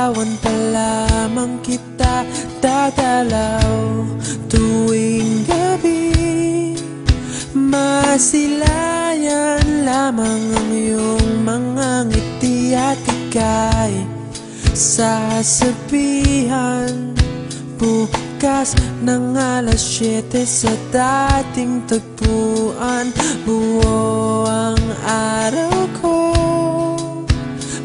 Liligawan pa lamang kita, dadalaw tuwing gabi. Masilayan lamang ang iyong mga ngiti at ika'y sasabihan bukas ng alas 7 sa dating tagpuan. Buo ang araw ko,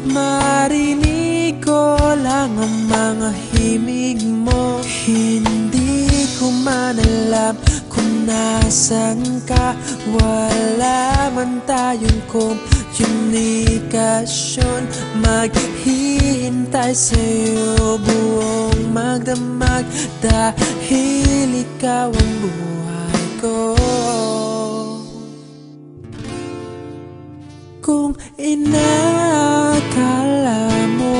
marinig ko lang ang mga himig mo. Hindi ko man alam kung nasan ka, wala man tayong komunikasyon. Maghihintay sa'yo buong magdamag, dahil ikaw ang buhay ko. Kung inakala mo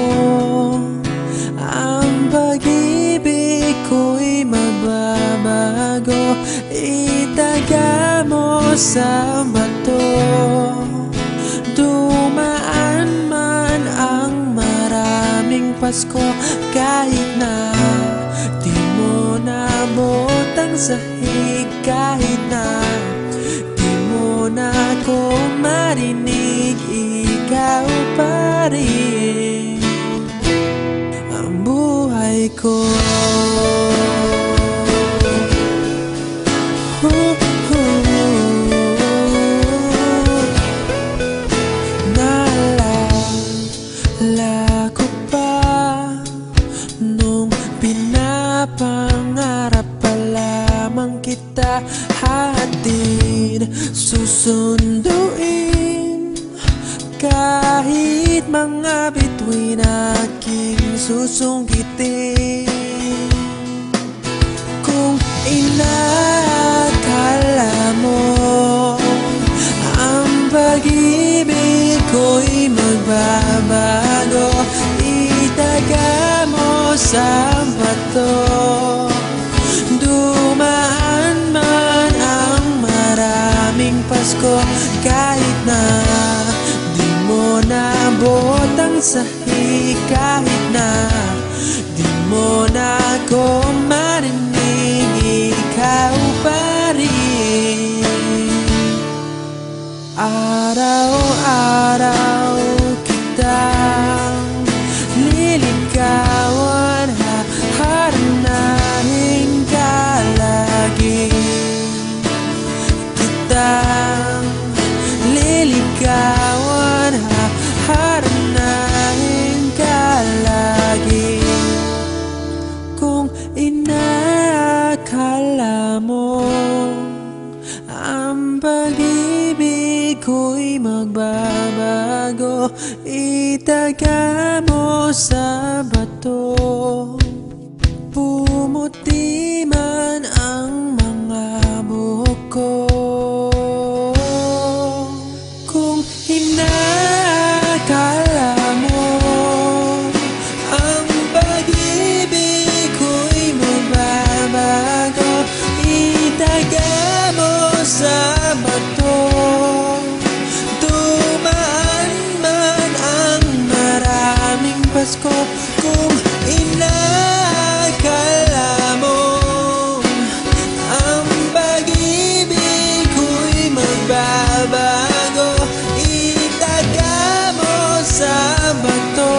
ang pag-ibig ko'y mababago, itaga mo sa bato. Dumaan man ang maraming Pasko, kahit na di mo nabot ang sahig, kahit na di mo na ako marinig, ikaw pa rin ang buhay ko. Naalala ko pa nung pinapangarap pa lamang kita, hatid susunduin kahit mga bituin aking susungkitin. Kung inakala mo ang pag-ibig ko'y magbabago, itaga mo sa bato. Dumaan man ang maraming Pasko, kahit na di mo nabot ang sahig, kahit na di mo na ako marinig, ikaw pa rin. Araw-araw kitang liligawan, haharanahin ka lagi. Kitang liligawan, haharanahin ka lagi. Kung inakala mo ang pag-ibig ko'y magbabago, itaga mo sa bato. Pumuti man ang mga buhok ko. Kung inakala mo ang pag-ibig ko'y magbabago, itaga mo sa bato. Dumaan man ang maraming Pasko, kung inakala mo ang pag-ibig ko'y magbabago, itaga mo sa bato.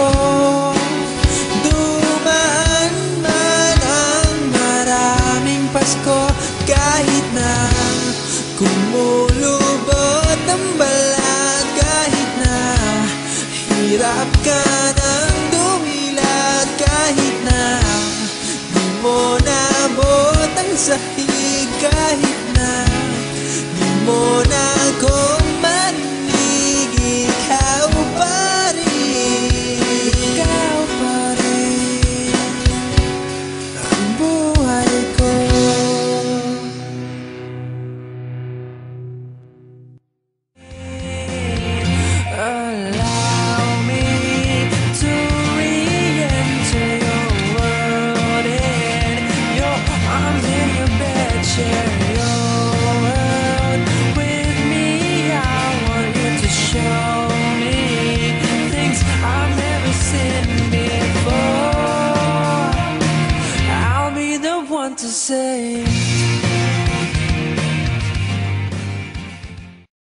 Dumaan man ang maraming Pasko, kahit na kumulubot ang balat, kahit na hirap ka ng dumilat, kahit na di mo nabot ang sahig, kahit na di mo na ako marinig, ikaw pa rin, ikaw pa rin ang buhay ko. Allow me to re-enter your world, in your arms, in your bed, share your world with me. I want you to show me things I've never seen before. to say.